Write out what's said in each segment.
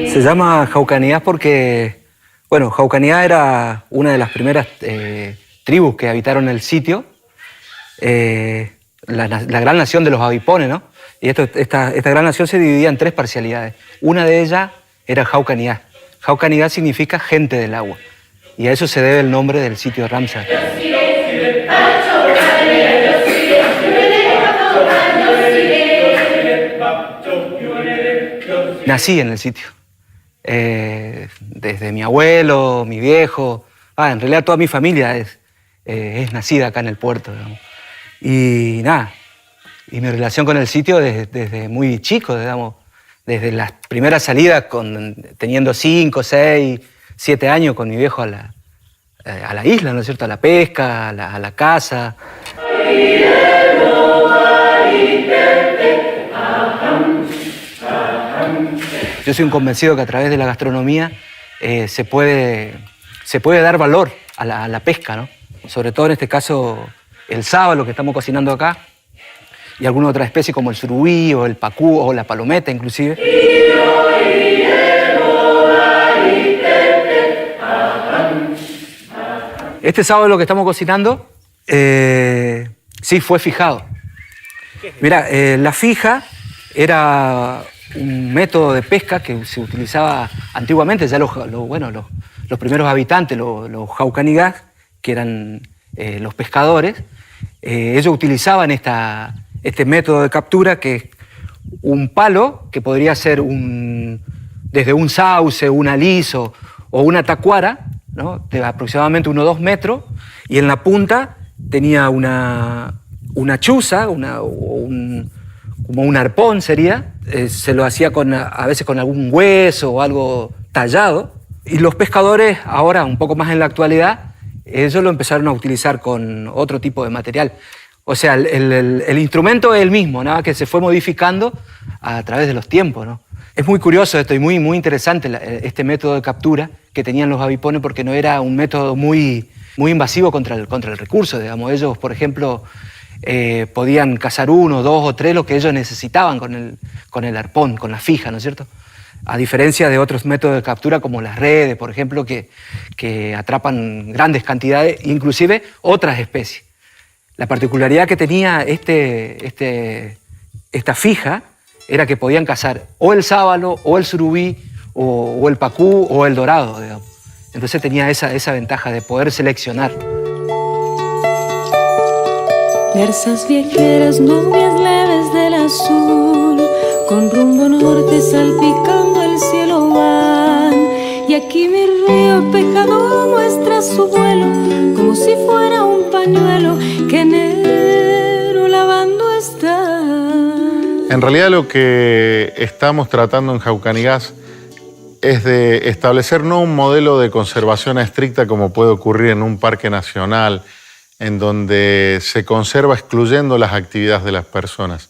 Se llama Jaucanidás porque, bueno, Jaucanidás era una de las primeras tribus que habitaron el sitio, la gran nación de los avipones, ¿no? Y esta gran nación se dividía en tres parcialidades. Una de ellas era Jaucanidás. Jaucanidás significa gente del agua, y a eso se debe el nombre del sitio de Ramsar. Nací en el sitio. Desde mi abuelo, mi viejo, en realidad toda mi familia es nacida acá en el puerto, digamos. Y nada, y mi relación con el sitio desde muy chico, digamos, desde las primeras salidas, teniendo 5, 6, 7 años con mi viejo a la isla, ¿no es cierto?, a la pesca, a la caza. Yo soy un convencido que a través de la gastronomía se puede dar valor a la pesca, ¿no? Sobre todo en este caso el sábalo que estamos cocinando acá y alguna otra especie como el surubí o el pacú o la palometa inclusive. Este sábalo que estamos cocinando sí fue fijado. Mira, la fija era un método de pesca que se utilizaba antiguamente, ya los primeros habitantes, los jaucanigás, que eran los pescadores, ellos utilizaban este método de captura, que es un palo que podría ser desde un sauce, un aliso o una tacuara, ¿no?, de aproximadamente 1 o 2 metros, y en la punta tenía una chuza, como un arpón sería, se lo hacía a veces con algún hueso o algo tallado, y los pescadores ahora, un poco más en la actualidad, ellos lo empezaron a utilizar con otro tipo de material. O sea, el instrumento es el mismo, nada que se fue modificando a través de los tiempos, ¿no? Es muy curioso esto y muy, muy interesante este método de captura que tenían los avipones, porque no era un método muy, muy invasivo contra el recurso, digamos. Ellos, por ejemplo, podían cazar 1, 2 o 3 lo que ellos necesitaban con el arpón, con la fija, ¿no es cierto? A diferencia de otros métodos de captura como las redes, por ejemplo, que atrapan grandes cantidades, inclusive otras especies. La particularidad que tenía esta fija era que podían cazar o el sábalo, o el surubí, o el pacú, o el dorado, digamos. Entonces tenía esa ventaja de poder seleccionar. Garzas viajeras, novias leves del azul, con rumbo norte salpicando el cielo van. Y aquí mi río pecador muestra su vuelo, como si fuera un pañuelo que enero lavando está. En realidad lo que estamos tratando en Jaucanigás es de establecer no un modelo de conservación estricta como puede ocurrir en un parque nacional, en donde se conserva excluyendo las actividades de las personas.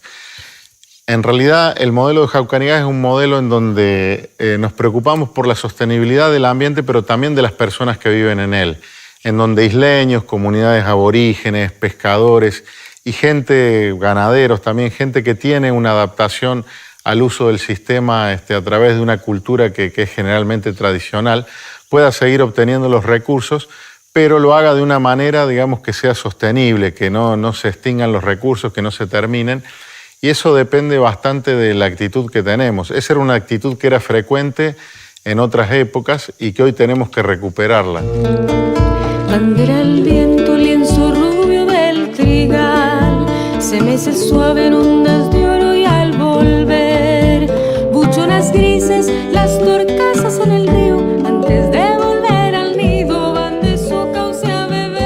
En realidad, el modelo de Jaucanigás es un modelo en donde nos preocupamos por la sostenibilidad del ambiente, pero también de las personas que viven en él, en donde isleños, comunidades aborígenes, pescadores y gente, ganaderos también, gente que tiene una adaptación al uso del sistema a través de una cultura que es generalmente tradicional, pueda seguir obteniendo los recursos, pero lo haga de una manera, digamos, que sea sostenible, que no se extingan los recursos, que no se terminen. Y eso depende bastante de la actitud que tenemos. Esa era una actitud que era frecuente en otras épocas y que hoy tenemos que recuperarla. Bandera al viento, lienzo rubio del trigal, se mece suave en ondas de oro y al volver, buchonas grises, las torcasas en el río, antes de volver al nido van de su cauce a beber.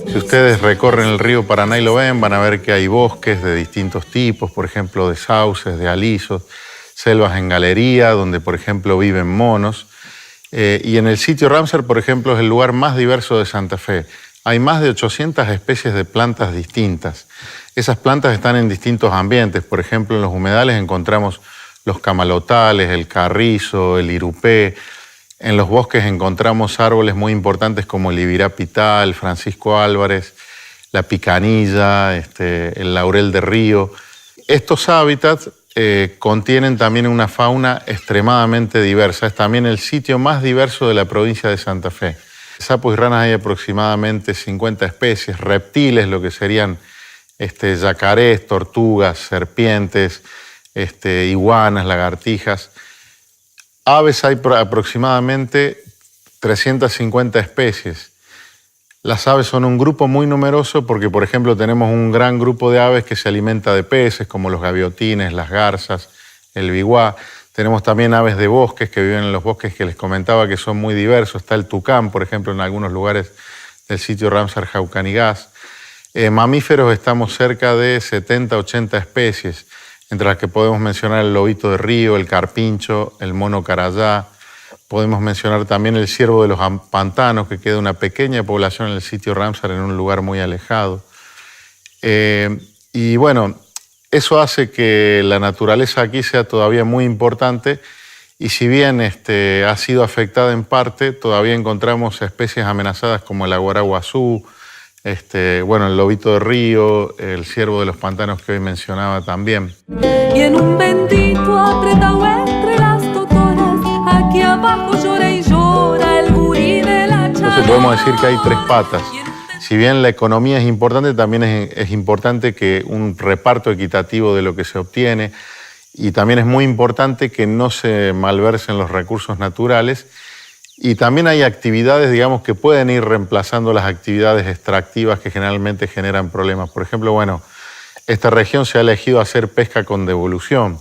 Si ustedes recorren el río Paraná y lo ven, van a ver que hay bosques de distintos tipos, por ejemplo, de sauces, de alisos, selvas en galería, donde, por ejemplo, viven monos. Y en el sitio Ramsar, por ejemplo, es el lugar más diverso de Santa Fe. Hay más de 800 especies de plantas distintas. Esas plantas están en distintos ambientes. Por ejemplo, en los humedales encontramos los camalotales, el carrizo, el irupé. En los bosques encontramos árboles muy importantes como el ibirapitá, el Francisco Álvarez, la picanilla, el laurel de río. Estos hábitats contienen también una fauna extremadamente diversa. Es también el sitio más diverso de la provincia de Santa Fe. Sapos y ranas hay aproximadamente 50 especies, reptiles, lo que serían yacarés, tortugas, serpientes, iguanas, lagartijas. Aves hay aproximadamente 350 especies. Las aves son un grupo muy numeroso porque, por ejemplo, tenemos un gran grupo de aves que se alimenta de peces, como los gaviotines, las garzas, el biwá. Tenemos también aves de bosques que viven en los bosques que les comentaba que son muy diversos. Está el tucán, por ejemplo, en algunos lugares del sitio Ramsar Jaucanigas. Mamíferos estamos cerca de 70, 80 especies, entre las que podemos mencionar el lobito de río, el carpincho, el mono carayá. Podemos mencionar también el ciervo de los pantanos, que queda una pequeña población en el sitio Ramsar en un lugar muy alejado. Y bueno, eso hace que la naturaleza aquí sea todavía muy importante y si bien ha sido afectada en parte, todavía encontramos especies amenazadas como el aguaraguazú, el lobito de río, el ciervo de los pantanos que hoy mencionaba también. Y en un bendito apretado entre las totoras, aquí abajo llora y llora el gurí de la chana. Entonces podemos decir que hay tres patas. Si bien la economía es importante, también es importante que un reparto equitativo de lo que se obtiene y también es muy importante que no se malversen los recursos naturales. Y también hay actividades, digamos, que pueden ir reemplazando las actividades extractivas que generalmente generan problemas. Por ejemplo, esta región se ha elegido hacer pesca con devolución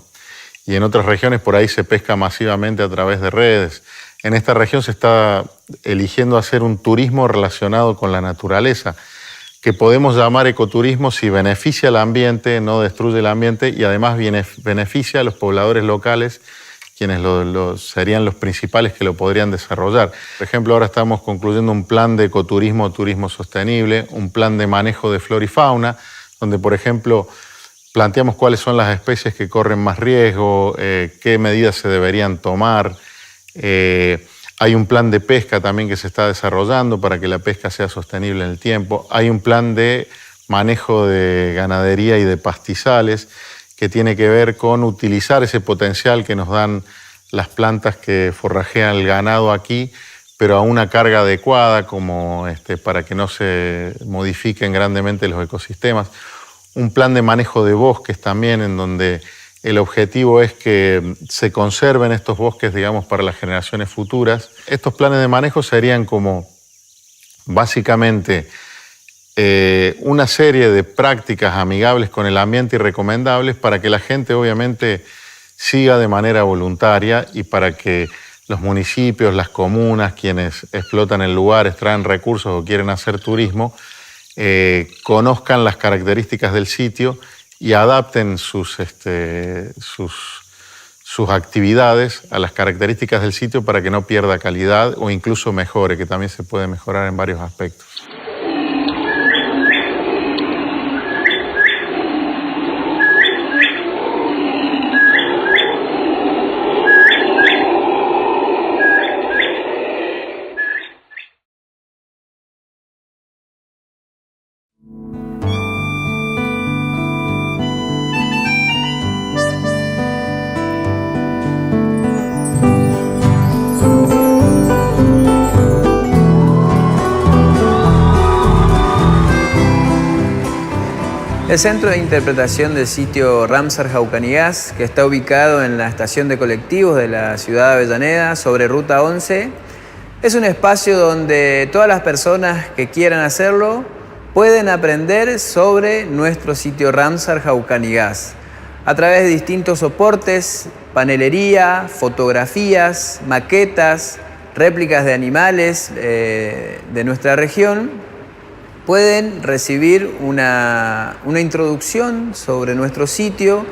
y en otras regiones por ahí se pesca masivamente a través de redes. En esta región se está eligiendo hacer un turismo relacionado con la naturaleza, que podemos llamar ecoturismo si beneficia al ambiente, no destruye el ambiente y además beneficia a los pobladores locales, quienes serían los principales que lo podrían desarrollar. Por ejemplo, ahora estamos concluyendo un plan de ecoturismo, turismo sostenible, un plan de manejo de flora y fauna, donde, por ejemplo, planteamos cuáles son las especies que corren más riesgo, qué medidas se deberían tomar. Hay un plan de pesca también que se está desarrollando para que la pesca sea sostenible en el tiempo. Hay un plan de manejo de ganadería y de pastizales, que tiene que ver con utilizar ese potencial que nos dan las plantas que forrajean el ganado aquí, pero a una carga adecuada para que no se modifiquen grandemente los ecosistemas. Un plan de manejo de bosques también, en donde el objetivo es que se conserven estos bosques, digamos, para las generaciones futuras. Estos planes de manejo serían como, básicamente, una serie de prácticas amigables con el ambiente y recomendables para que la gente obviamente siga de manera voluntaria y para que los municipios, las comunas, quienes explotan el lugar, extraen recursos o quieren hacer turismo, conozcan las características del sitio y adapten sus actividades a las características del sitio para que no pierda calidad o incluso mejore, que también se puede mejorar en varios aspectos. El Centro de Interpretación del sitio Ramsar Jaucanigas, que está ubicado en la estación de colectivos de la ciudad de Avellaneda, sobre Ruta 11, es un espacio donde todas las personas que quieran hacerlo pueden aprender sobre nuestro sitio Ramsar Jaucanigas a través de distintos soportes, panelería, fotografías, maquetas, réplicas de animales de nuestra región. Pueden recibir una introducción sobre nuestro sitio,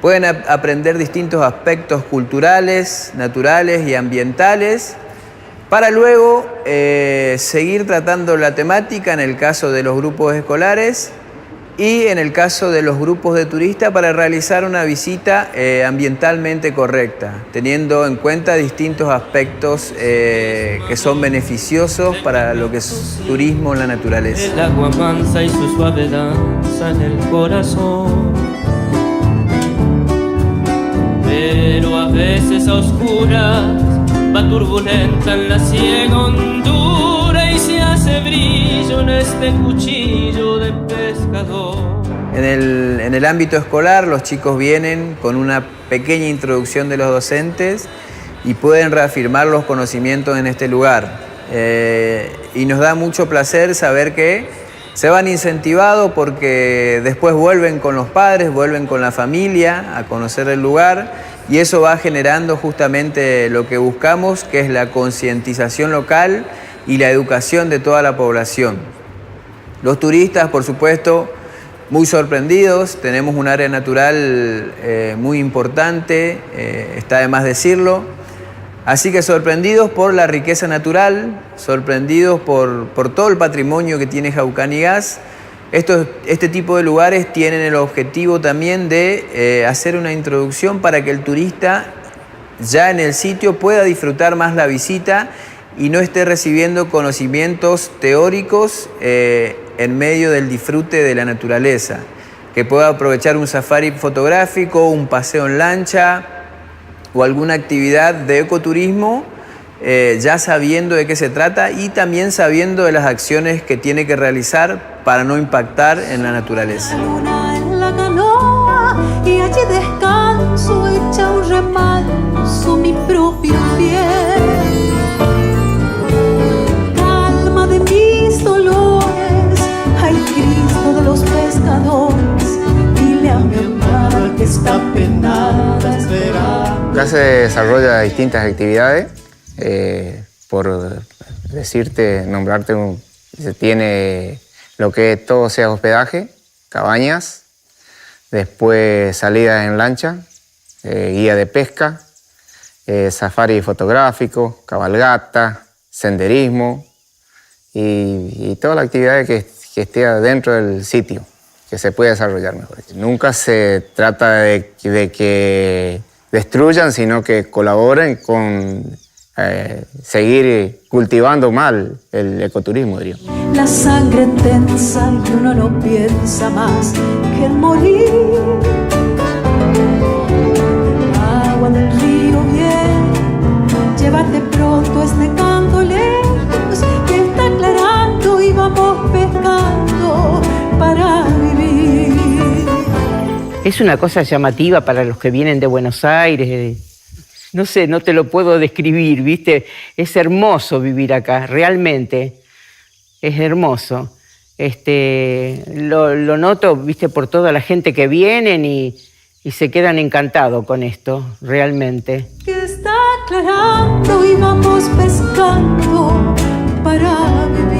pueden aprender distintos aspectos culturales, naturales y ambientales, para luego seguir tratando la temática en el caso de los grupos escolares y en el caso de los grupos de turistas para realizar una visita ambientalmente correcta, teniendo en cuenta distintos aspectos que son beneficiosos para lo que es turismo en la naturaleza. El agua mansa y su suave danza en el corazón, pero a veces a oscuras va turbulenta en la ciega hondura y se hace brillo en este cuchillo de pescador. En el ámbito escolar, los chicos vienen con una pequeña introducción de los docentes y pueden reafirmar los conocimientos en este lugar. Y nos da mucho placer saber que se van incentivados porque después vuelven con los padres, vuelven con la familia a conocer el lugar, y eso va generando justamente lo que buscamos, que es la concientización local y la educación de toda la población. Los turistas, por supuesto, muy sorprendidos. Tenemos un área natural muy importante, está de más decirlo. Así que sorprendidos por la riqueza natural, sorprendidos por todo el patrimonio que tiene Jaucanigas. Este tipo de lugares tienen el objetivo también de hacer una introducción para que el turista ya en el sitio pueda disfrutar más la visita y no esté recibiendo conocimientos teóricos en medio del disfrute de la naturaleza. Que pueda aprovechar un safari fotográfico, un paseo en lancha o alguna actividad de ecoturismo, ya sabiendo de qué se trata y también sabiendo de las acciones que tiene que realizar para no impactar en la naturaleza. La luna en la canoa y allí descanso, echa un remanso mi propio pie. Calma de mis dolores, ay Cristo de los pescadores, dile a mi amada que está penada esperando. Acá se desarrolla distintas actividades. Por decirte, nombrarte, se tiene lo que todo sea hospedaje, cabañas, después salidas en lancha, guía de pesca, safari fotográfico, cabalgata, senderismo y toda la actividad que esté dentro del sitio, que se puede desarrollar mejor. Nunca se trata de que destruyan, sino que colaboren con seguir cultivando mal el ecoturismo, diría. La sangre tensa y uno no piensa más que en morir. Agua del río bien, llévate pronto este canto lejos, que está aclarando y vamos pescando para vivir. Es una cosa llamativa para los que vienen de Buenos Aires. No sé, no te lo puedo describir, ¿viste? Es hermoso vivir acá, realmente. Es hermoso. Lo noto, ¿viste? Por toda la gente que vienen y se quedan encantados con esto, realmente. Que está aclarando y vamos pescando para vivir.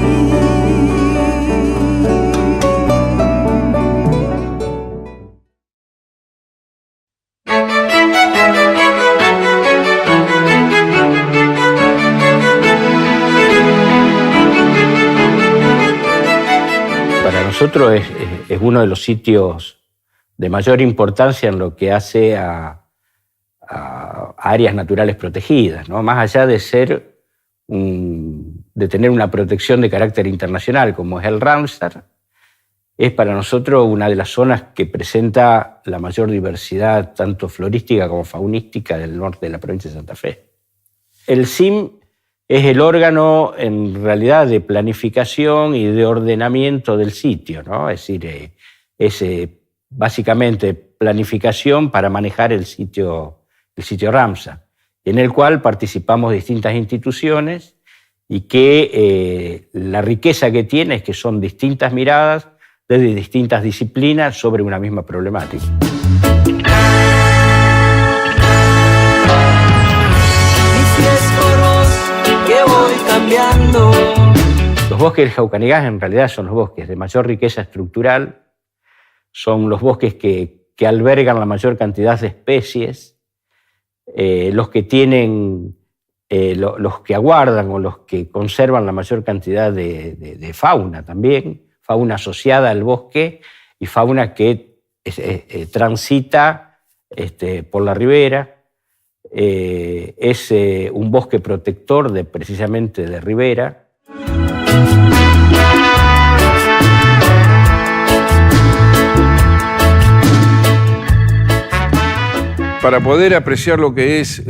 Nosotros es uno de los sitios de mayor importancia en lo que hace a áreas naturales protegidas, ¿no? Más allá de de tener una protección de carácter internacional como es el Ramsar, es para nosotros una de las zonas que presenta la mayor diversidad tanto florística como faunística del norte de la provincia de Santa Fe. El CIM es el órgano, en realidad, de planificación y de ordenamiento del sitio, ¿no? Es decir, es básicamente planificación para manejar el sitio Ramsar, en el cual participamos distintas instituciones y que la riqueza que tiene es que son distintas miradas desde distintas disciplinas sobre una misma problemática. Los bosques del Jaucanigas en realidad son los bosques de mayor riqueza estructural, son los bosques que albergan la mayor cantidad de especies, los que tienen, los que aguardan o los que conservan la mayor cantidad de fauna también, fauna asociada al bosque y fauna que transita por la ribera. Es un bosque protector precisamente de ribera. Para poder apreciar lo que es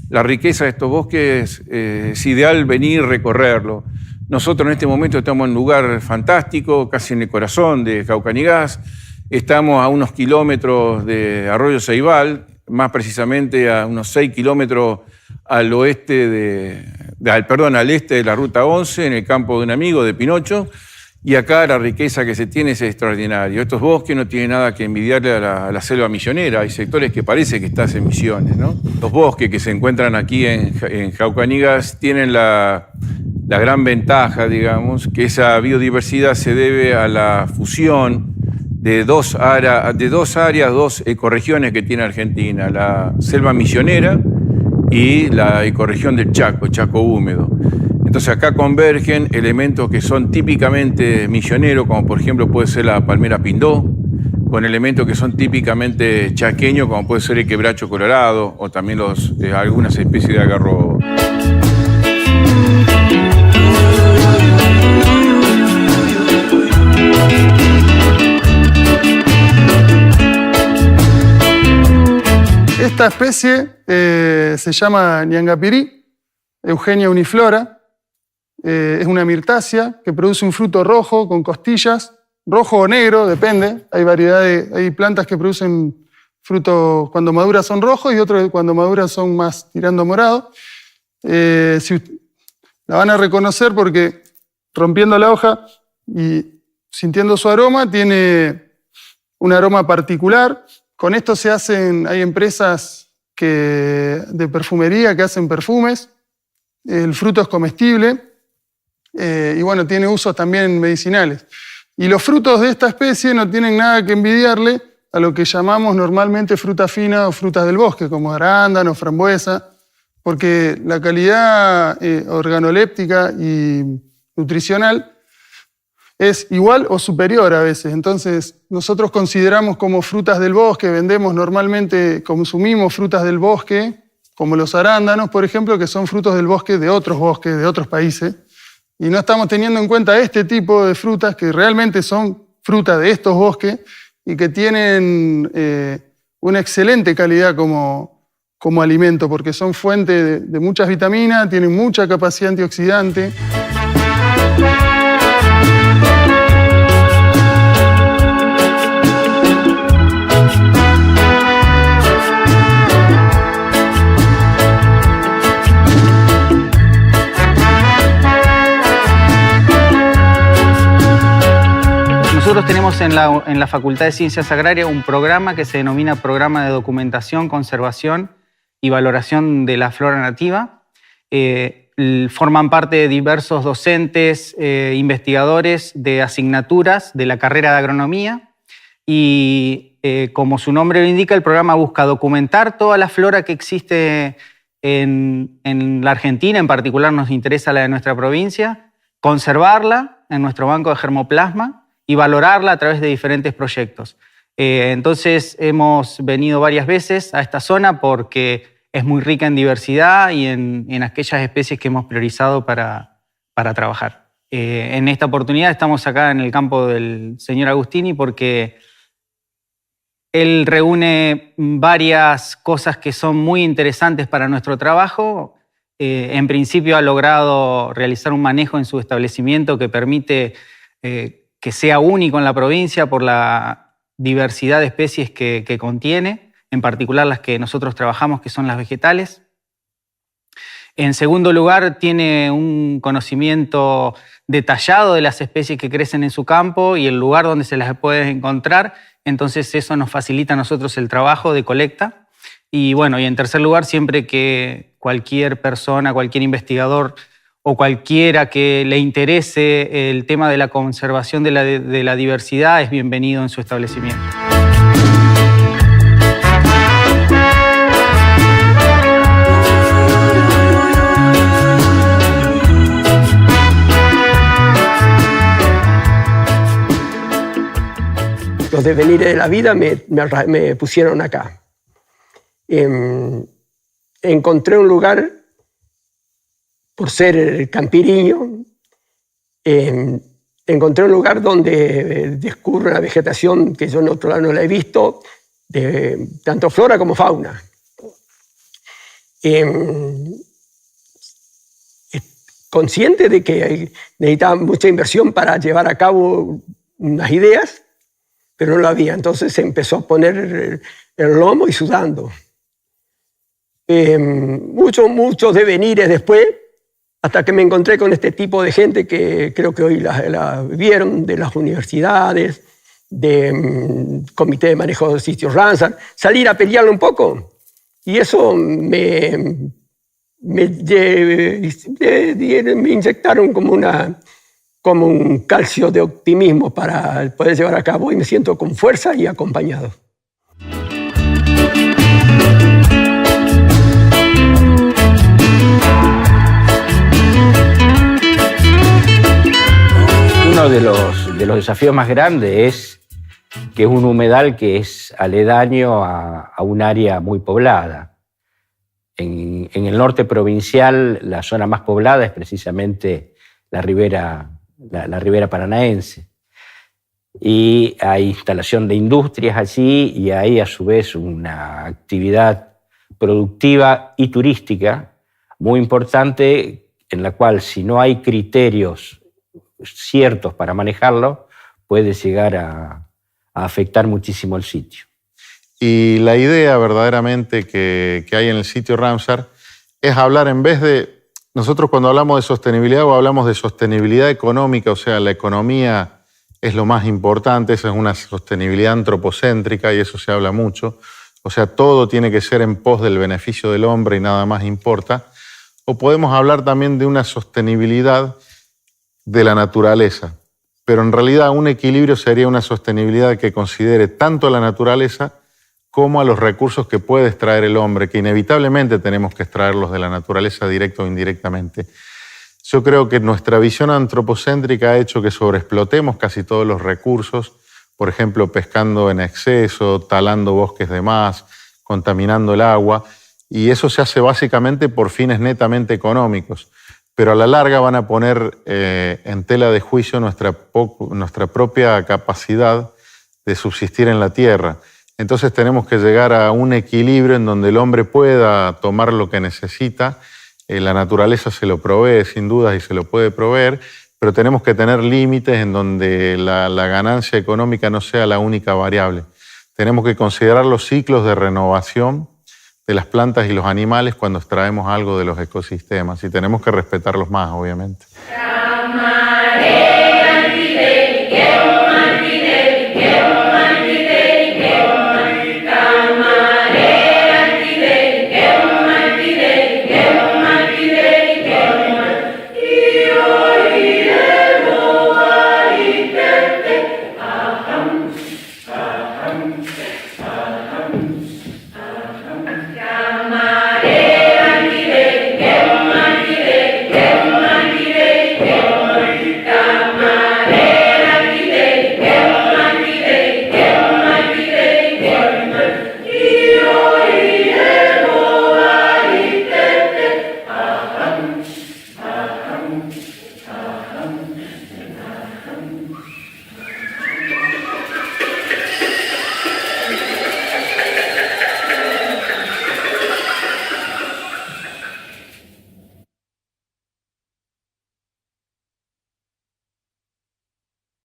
la riqueza de estos bosques, es ideal venir y recorrerlo. Nosotros en este momento estamos en un lugar fantástico, casi en el corazón de Jaucanigás. Estamos a unos kilómetros de Arroyo Ceibal, más precisamente a unos 6 kilómetros al al este de la Ruta 11, en el campo de un amigo de Pinocho. Y acá la riqueza que se tiene es extraordinaria. Estos bosques no tienen nada que envidiarle a la selva misionera. Hay sectores que parece que estás en Misiones, ¿no? Los bosques que se encuentran aquí en Jaucanigás tienen la gran ventaja, digamos, que esa biodiversidad se debe a la fusión de dos ecorregiones que tiene Argentina, la selva misionera y la ecorregión del Chaco húmedo. Entonces acá convergen elementos que son típicamente misioneros, como por ejemplo puede ser la palmera pindó, con elementos que son típicamente chaqueños, como puede ser el quebracho colorado o también algunas especies de agarro. Esta especie se llama Ñangapirí, Eugenia uniflora. Es una mirtácea que produce un fruto rojo con costillas, rojo o negro, depende. Hay plantas que producen frutos cuando maduras son rojos y otros cuando maduras son más tirando a morado. La van a reconocer porque rompiendo la hoja y sintiendo su aroma, tiene un aroma particular. Con esto hay empresas de perfumería que hacen perfumes. El fruto es comestible. Y bueno, tiene usos también medicinales. Y los frutos de esta especie no tienen nada que envidiarle a lo que llamamos normalmente fruta fina o frutas del bosque, como arándano, frambuesa, porque la calidad organoléptica y nutricional es igual o superior a veces. Entonces, nosotros consideramos como frutas del bosque, consumimos frutas del bosque, como los arándanos, por ejemplo, que son frutos del bosque de otros países. Y no estamos teniendo en cuenta este tipo de frutas que realmente son frutas de estos bosques y que tienen una excelente calidad como alimento, porque son fuente de muchas vitaminas, tienen mucha capacidad antioxidante. Nosotros tenemos en la Facultad de Ciencias Agrarias un programa que se denomina Programa de Documentación, Conservación y Valoración de la Flora Nativa. Forman parte diversos docentes, investigadores de asignaturas de la carrera de agronomía y, como su nombre lo indica, el programa busca documentar toda la flora que existe en la Argentina, en particular nos interesa la de nuestra provincia, conservarla en nuestro banco de germoplasma y valorarla a través de diferentes proyectos. Entonces hemos venido varias veces a esta zona porque es muy rica en diversidad y en aquellas especies que hemos priorizado para trabajar. En esta oportunidad estamos acá en el campo del señor Agustini porque él reúne varias cosas que son muy interesantes para nuestro trabajo. En principio ha logrado realizar un manejo en su establecimiento que permite que sea único en la provincia por la diversidad de especies que contiene, en particular las que nosotros trabajamos, que son las vegetales. En segundo lugar, tiene un conocimiento detallado de las especies que crecen en su campo y el lugar donde se las puede encontrar, entonces eso nos facilita a nosotros el trabajo de colecta. Y bueno, y en tercer lugar, siempre que cualquier persona, cualquier investigador o cualquiera que le interese el tema de la conservación de la diversidad es bienvenido en su establecimiento. los devenires de la vida me pusieron acá. Encontré un lugar, por ser campiriño, encontré un lugar donde discurre una vegetación que yo en otro lado no la he visto, de tanto flora como fauna. Consciente de que necesitaba mucha inversión para llevar a cabo unas ideas, pero no lo había. Entonces se empezó a poner el lomo y sudando. Muchos devenires después, hasta que me encontré con este tipo de gente que creo que hoy la vieron, de las universidades, de comité de manejo de sitios Ramsar, salir a pelearlo un poco. Y eso me inyectaron como un calcio de optimismo para poder llevar a cabo, y me siento con fuerza y acompañado. Uno de los desafíos más grandes es que es un humedal que es aledaño a un área muy poblada. En el norte provincial, la zona más poblada es precisamente la ribera paranaense. Y hay instalación de industrias allí y hay a su vez una actividad productiva y turística muy importante, en la cual, si no hay criterios ciertos para manejarlo, puede llegar a afectar muchísimo el sitio. Y la idea verdaderamente que hay en el sitio Ramsar es hablar, en vez de... Nosotros cuando hablamos de sostenibilidad o hablamos de sostenibilidad económica, o sea, la economía es lo más importante, esa es una sostenibilidad antropocéntrica y eso se habla mucho. O sea, todo tiene que ser en pos del beneficio del hombre y nada más importa. O podemos hablar también de una sostenibilidad de la naturaleza. Pero en realidad un equilibrio sería una sostenibilidad que considere tanto a la naturaleza como a los recursos que puede extraer el hombre, que inevitablemente tenemos que extraerlos de la naturaleza directa o indirectamente. Yo creo que nuestra visión antropocéntrica ha hecho que sobreexplotemos casi todos los recursos, por ejemplo, pescando en exceso, talando bosques de más, contaminando el agua, y eso se hace básicamente por fines netamente económicos, pero a la larga van a poner en tela de juicio nuestra propia capacidad de subsistir en la tierra. Entonces tenemos que llegar a un equilibrio en donde el hombre pueda tomar lo que necesita. La naturaleza se lo provee sin dudas y se lo puede proveer, pero tenemos que tener límites en donde la ganancia económica no sea la única variable. Tenemos que considerar los ciclos de renovación de las plantas y los animales cuando extraemos algo de los ecosistemas y tenemos que respetarlos más, obviamente.